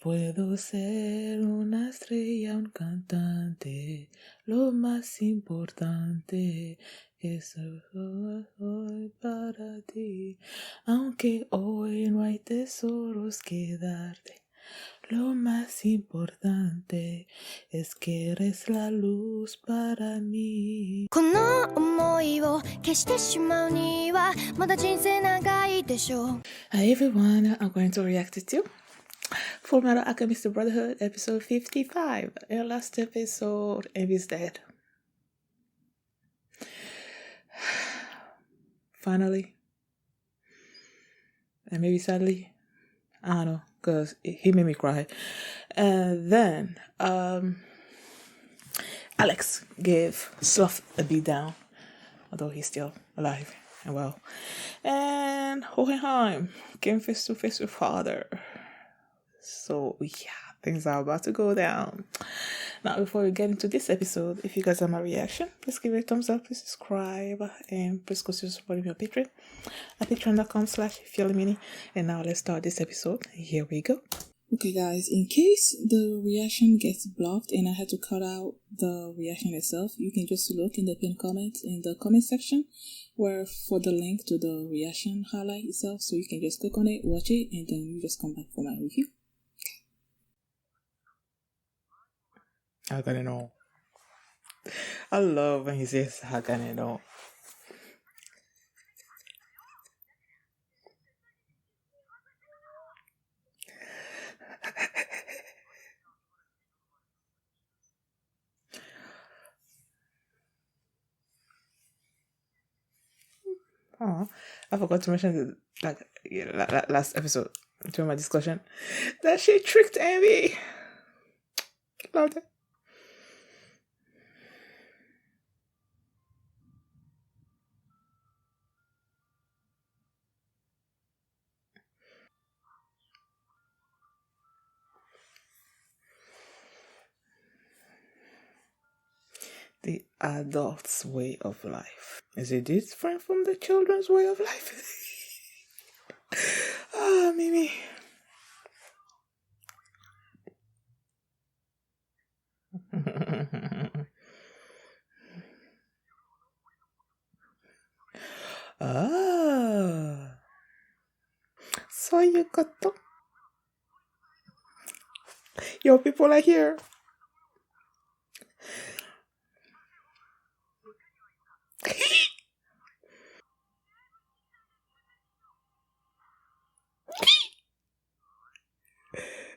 Puedo ser una estrella, un cantante, lo más importante es hoy para ti. Aunque hoy no hay tesoros que darte, lo más importante es que eres la luz para mí. この想いを消してしまうにはまだ人生長いでしょう Hi everyone, I'm going to react to Fullmetal Alchemist Brotherhood episode 55. In last episode, Amy's dead. Finally. And maybe sadly. I don't know, because he made me cry. And then, Alex gave Sloth a beat down, although he's still alive and well. And Hohenheim came face to face with Father. So yeah, things are about to go down. Now, before we get into this episode, if you guys have my reaction, please give it a thumbs up, please subscribe, and please consider supporting me on Patreon at patreon.com/FullMetalAlchemist. And now let's start this episode. Here we go. Okay guys, in case the reaction gets blocked and I had to cut out the reaction itself, you can just look in the pinned comment in the comment section where for the link to the reaction highlight itself, so you can just click on it, watch it, and then you just come back for my review. How can I know? I love when he says, how can I know? Oh, I forgot to mention last episode during my discussion that she tricked Amy. Loved it. The adult's way of life. Is it different from the children's way of life? Ah, Mimi. Ah. So you got to. Your people are here.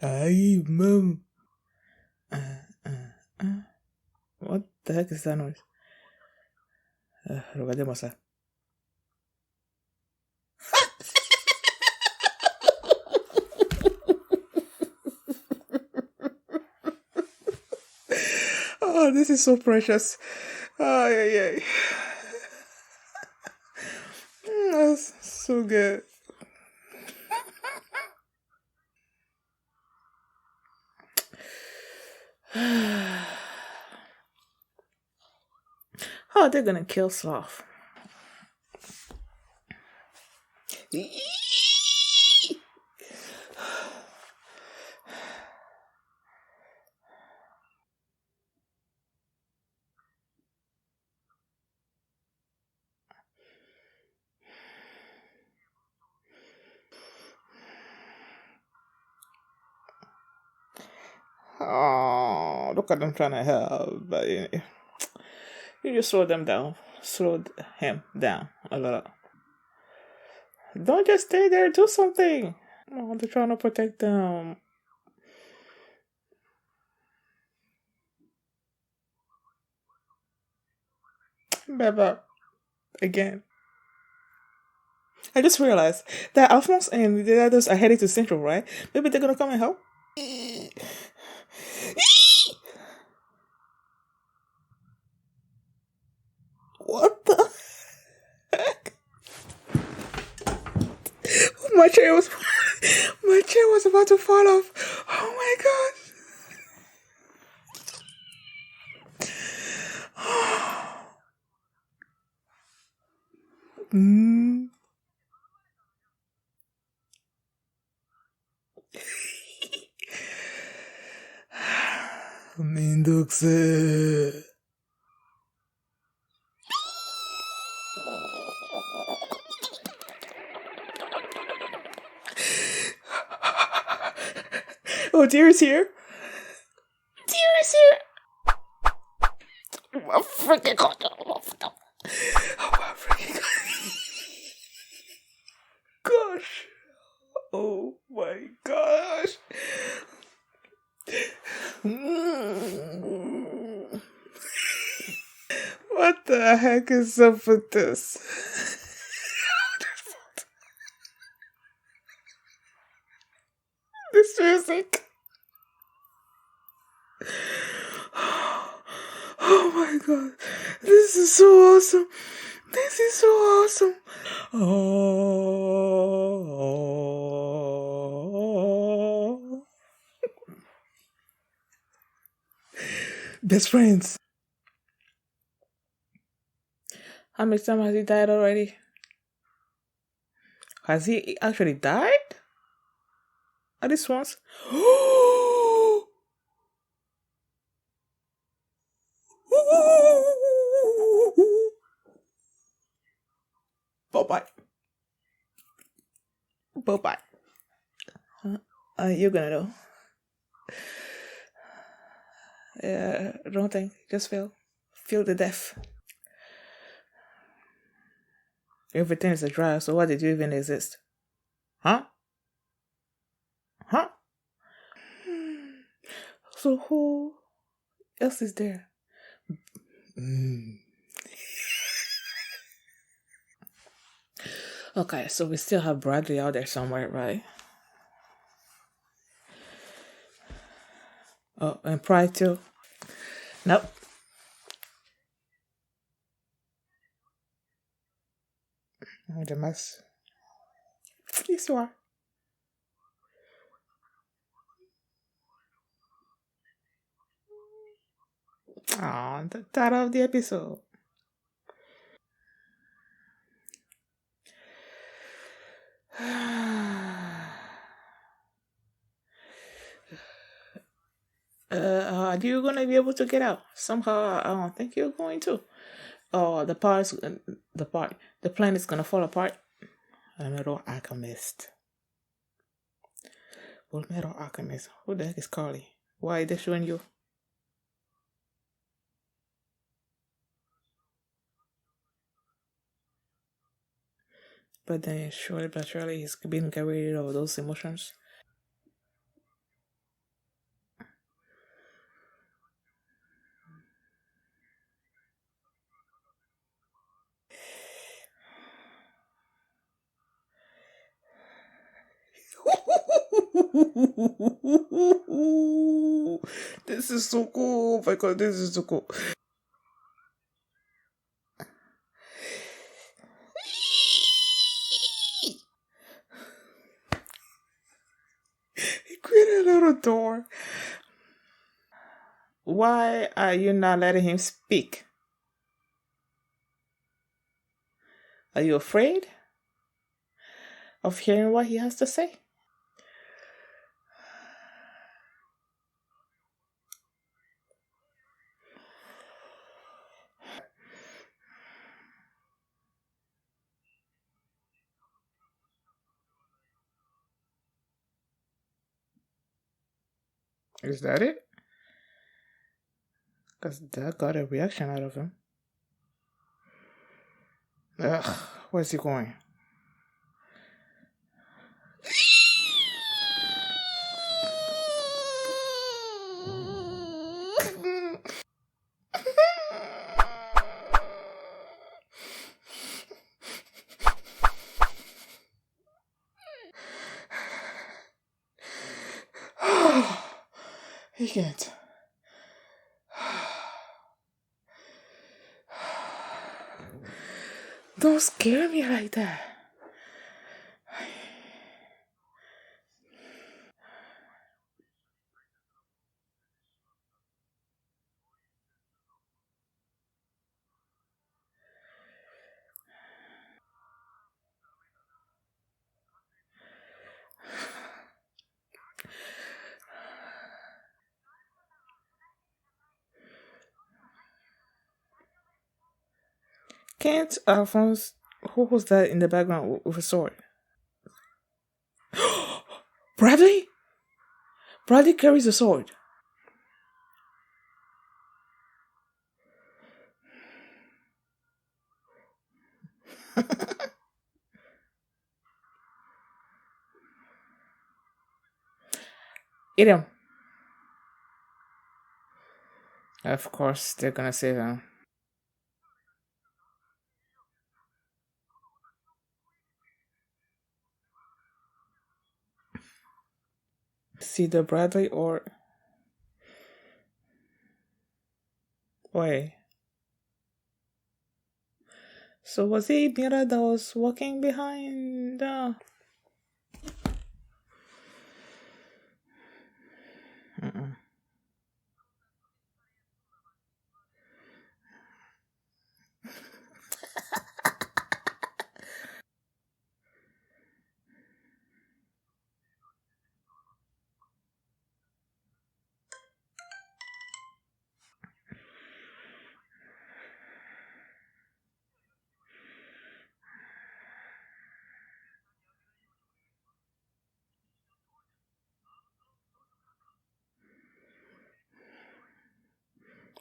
Ay, mom. What the heck is that noise? Regardemos ça. Oh, this is so precious. Ay, ay, ay. That's so good. Oh, they're gonna kill Sloth. Oh, look at them trying to help, but you just slow them down. Slow him down a lot. Don't just stay there, do something. Oh, they're trying to protect them. Beba. Again. I just realized that Alphonse and the others are heading to Central, right? Maybe they're gonna come and help. What the heck? My chair was about to fall off. Oh my gosh. めんどくせえ。Oh, dear's here. Dear's here. Oh my freaking god. Oh my freaking gosh. Oh my gosh. What the heck is up with this? This music. Oh my god. This is so awesome. This is so awesome. Oh. Best friends. How many times has he died already? Has he actually died? At least once? Bye-bye. Bye-bye. You're gonna know. Don't think. Just feel. Feel the death. Everything is a trial, so why did you even exist? Huh? Huh? So who else is there? Okay, so we still have Bradley out there somewhere, right? Oh, and Pride too? Nope. Oh, the mess. Yes, you are. Oh, the title of the episode. Are you gonna be able to get out? Somehow, I don't think you're going to. Oh, the plane is gonna fall apart. Fullmetal Alchemist. Fullmetal Alchemist. Who the heck is Carly? Why are they showing you? But then, surely but surely, he's been getting rid of those emotions. This is so cool. Oh my god, this is so cool. He created a little door. Why are you not letting him speak? Are you afraid of hearing what he has to say? Is that it? Because that got a reaction out of him. Ugh, where's he going? He can't. Don't scare me like that. Can't Alphonse, who was that in the background with a sword? Bradley? Bradley carries a sword. Eat him. Of course, they're gonna save him. See the Bradley or. Wait. So was it Mira that was walking behind? Mm-mm.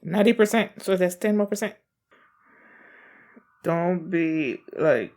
90%. So that's 10 more percent. Don't be like,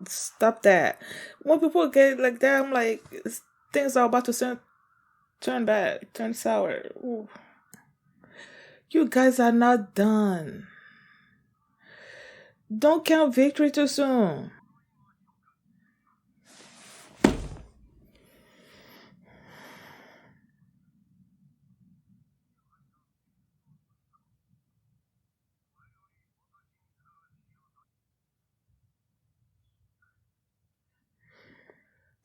stop that. When people get like that, I'm like, things are about to turn bad, turn sour. Ooh. You guys are not done. Don't count victory too soon.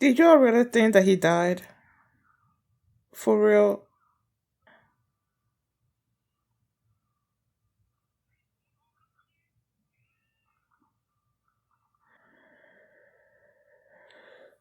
Did you really think that he died? For real?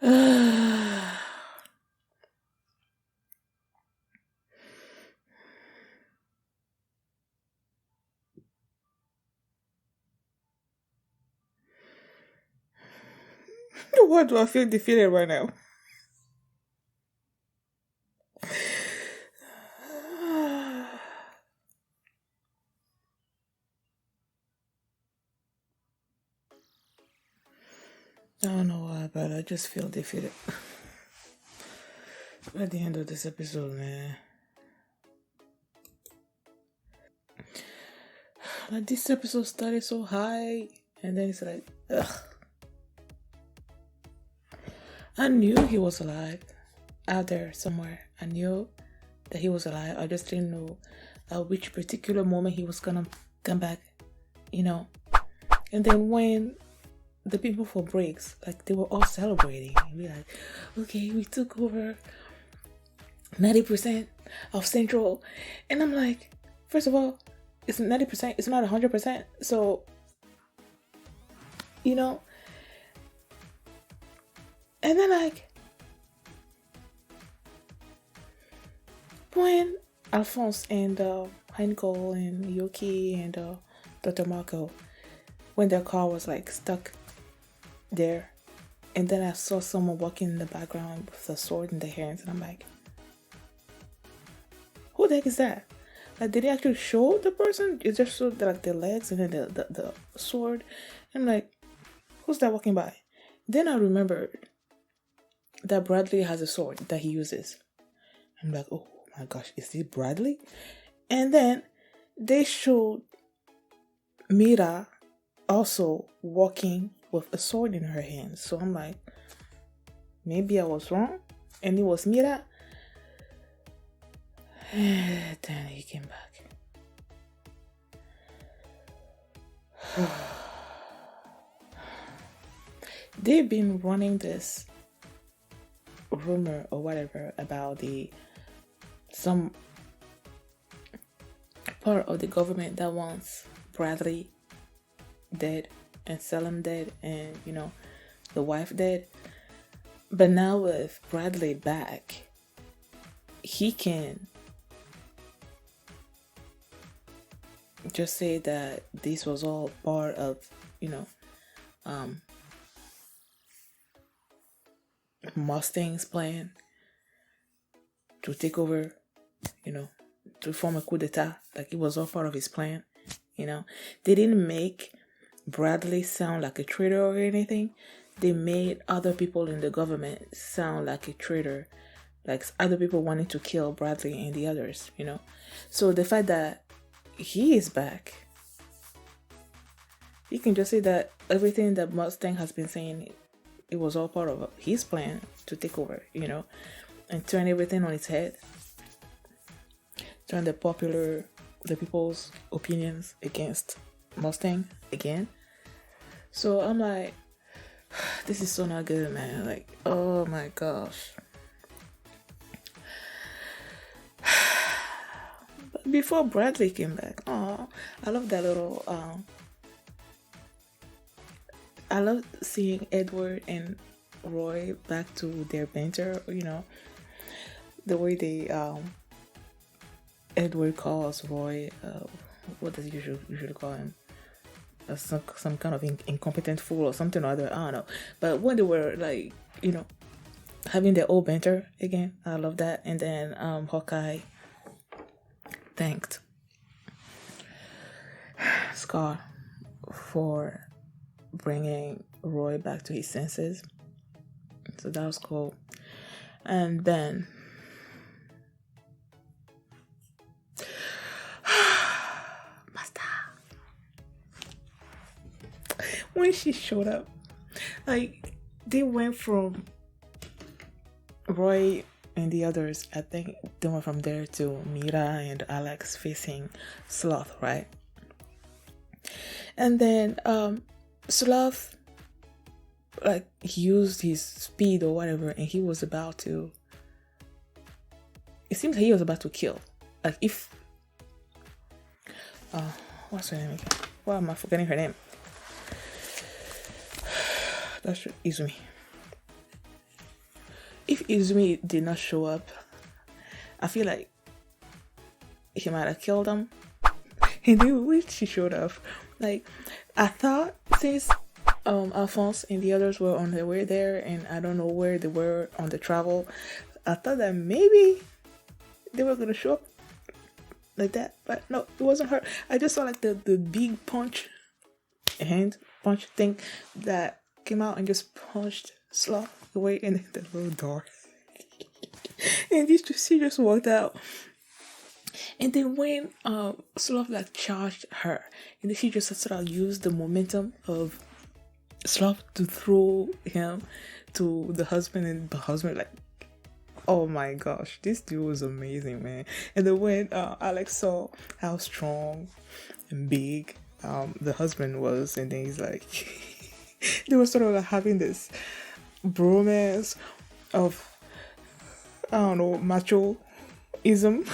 I Why do I feel defeated right now? I don't know why, but I just feel defeated. At the end of this episode, man. Like, this episode started so high, and then it's like, ugh. I knew he was alive out there somewhere. I knew that he was alive. I just didn't know which particular moment he was gonna come back, you know. And then when the people for breaks, like, they were all celebrating, and we like, okay, we took over 90% of Central, and I'm like, first of all, it's 90%. It's not 100%. So, you know, and then like, when Alphonse and Heinkel and Yoki and Dr. Marco, when their car was like stuck there, and then I saw someone walking in the background with a sword in their hands, and I'm like, who the heck is that? Like, did they actually show the person? It just showed like the legs and then the sword. I'm like, who's that walking by? Then I remembered that Bradley has a sword that he uses. I'm like, oh my gosh, is it Bradley? And then they showed Mira also walking with a sword in her hands. So I'm like, maybe I was wrong and it was Mira. Then he came back. They've been running this rumor or whatever about some part of the government that wants Bradley dead and Selim dead and, you know, the wife dead. But now with Bradley back, he can just say that this was all part of Mustang's plan to take over, to form a coup d'etat. Like, it was all part of his plan. They didn't make Bradley sound like a traitor or anything. They made other people in the government sound like a traitor, like other people wanting to kill Bradley and the others. So the fact that he is back, you can just say that everything that Mustang has been saying, it was all part of his plan to take over, and turn everything on its head, turn the people's opinions against Mustang again. So I'm like, this is so not good, man. Like, oh my gosh. But before Bradley came back, I love that little I love seeing Edward and Roy back to their banter, the way they Edward calls Roy, what does he usually call him? Some kind of incompetent fool or something or other, I don't know. But when they were like, having their old banter again, I love that. And then Hawkeye thanked Scott for bringing Roy back to his senses. So that was cool. And then when she showed up, like, they went from Roy and the others, I think they went from there to Mira and Alex facing Sloth, right? And then Sloth, like, he used his speed or whatever, and he was about to, it seems like he was about to kill. Like, if what's her name again? Why am I forgetting her name? That's Izumi. If Izumi did not show up, I feel like he might have killed him. And then when she showed up, like, I thought since Alphonse and the others were on their way there, and I don't know where they were on the travel, I thought that maybe they were gonna show up like that, but no, it wasn't her. I just saw like the big hand punch thing that came out and just punched Sloth away in the little door. And she just walked out. And then when Sloth like charged her, and then she just sort of used the momentum of Sloth to throw him to the husband, and the husband, like, oh my gosh, this dude was amazing, man. And then when Alex saw how strong and big the husband was, and then he's like, they were sort of like having this bromance of, I don't know, macho-ism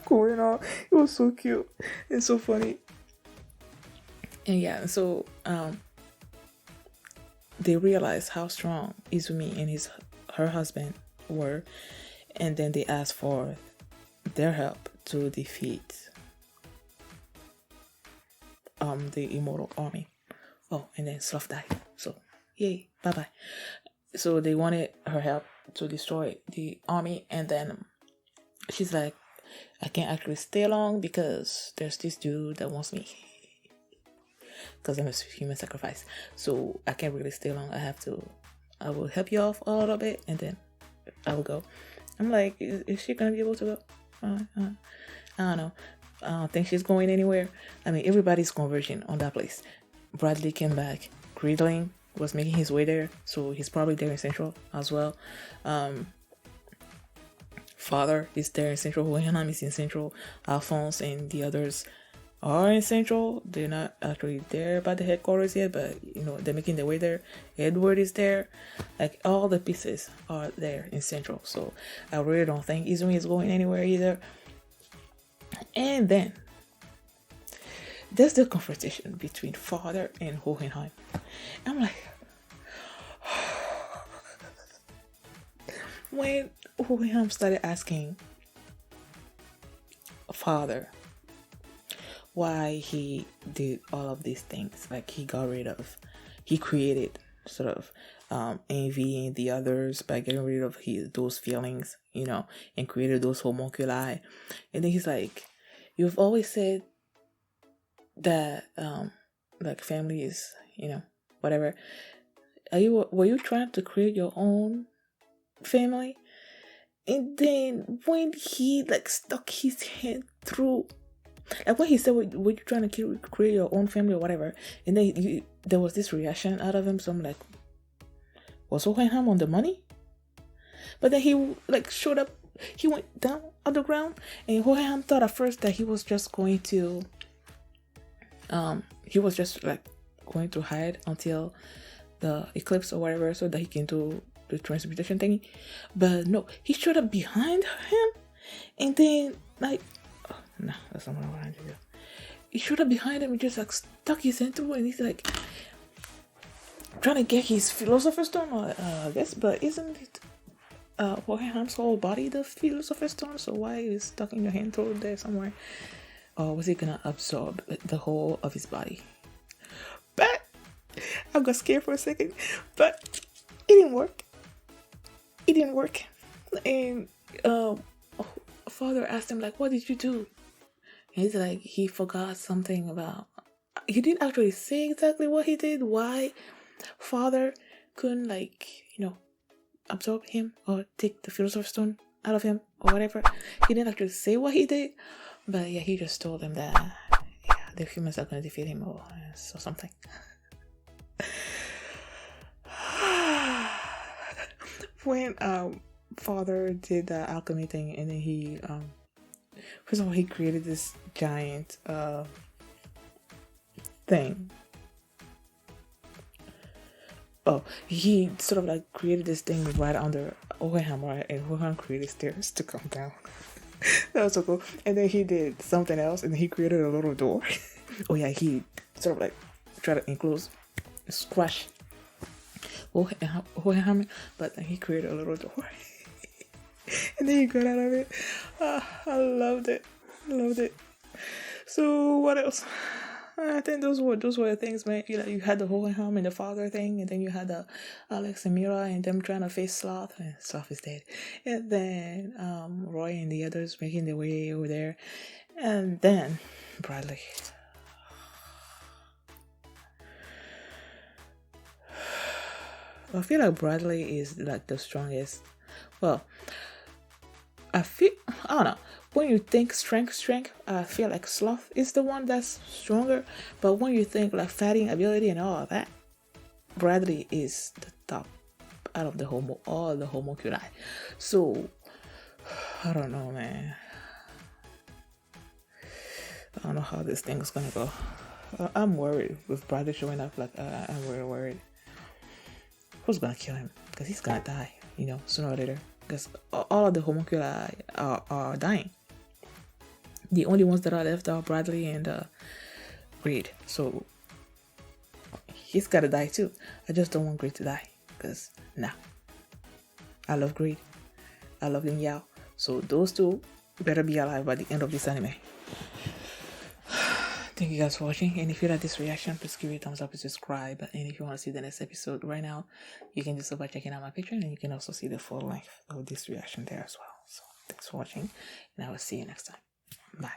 going on. It was so cute and so funny. And yeah, so they realized how strong Izumi and her husband were, and then they asked for their help to defeat the Immortal Army. Oh, and then Sloth died. So yay, bye bye. So they wanted her help to destroy the army, and then she's like, I can't actually stay long because there's this dude that wants me. Because I'm a human sacrifice. So I can't really stay long. I will help you off a little bit, and then I will go. I'm like, is she gonna be able to go? I don't know. I don't think she's going anywhere. I mean, everybody's converging on that place. Bradley came back. Gridling was making his way there, so he's probably there in Central as well. Father is there in Central. Hohenheim is in Central. Alphonse and the others are in Central. They're not actually there by the headquarters yet, but they're making their way there. Edward is there. Like, all the pieces are there in Central. So I really don't think Izumi is going anywhere either. And then there's the confrontation between Father and Hohenheim. I'm like, when Hohenheim started asking Father why he did all of these things. Like he created sort of envy in the others by getting rid of those feelings, and created those homunculi. And then he's like, you've always said that like family is, whatever. Were you trying to create your own family? And then when he like stuck his hand through, like what he said, were you trying to create your own family or whatever? And then there was this reaction out of him. So I'm like, was Hohenheim on the money? But then he like showed up. He went down underground, and Hohenheim thought at first that he was just going to, going to hide until the eclipse or whatever, so that he can do the transmutation thingy. But no, he showed up behind him, and then like, oh, no, that's not what I wanted to do. He showed up behind him and just like stuck his hand through, and he's like trying to get his philosopher's stone, I guess. But isn't it Hohenheim's whole body the philosopher's stone? So why is stucking your hand through there somewhere? Or was he gonna absorb the whole of his body? But I got scared for a second, but it didn't work. And father asked him like, what did you do? And he's like, he forgot something about, he didn't actually say exactly what he did, why father couldn't like, absorb him or take the philosopher's stone out of him or whatever. He didn't actually say what he did, but yeah, he just told him that the humans are gonna defeat him or something. When father did the alchemy thing, and then he first of all, he created this giant thing. Oh, he sort of like created this thing right under Hohenheim, right? And Hohenheim created stairs to come down. That was so cool. And then he did something else, and he created a little door. Oh yeah, he sort of like tried to squash Hohenheim, but then he created a little door. And then he got out of it. I loved it. So what else? I think those were the things, man. You had the Hohenheim and the father thing, and then you had the Alex and Mira and them trying to face Sloth, and Sloth is dead. And then Roy and the others making their way over there, and then Bradley. I feel like Bradley is like the strongest. Well, I don't know. When you think strength, I feel like Sloth is the one that's stronger. But when you think like fighting ability and all of that, Bradley is the top out of all the homunculi. So I don't know, man. I don't know how this thing is gonna go. I'm worried with Bradley showing up. Like I'm really worried. Who's gonna kill him? Because he's gonna die, sooner or later. Because all of the homunculi are dying. The only ones that are left are Bradley and Greed. So he's gotta die too. I just don't want Greed to die. Because I love Greed. I love Lin Yao. So those two better be alive by the end of this anime. Thank you guys for watching, and if you like this reaction, please give it a thumbs up and subscribe. And if you want to see the next episode right now, you can do so by checking out my Patreon, and you can also see the full length of this reaction there as well. So thanks for watching, and I will see you next time. Bye.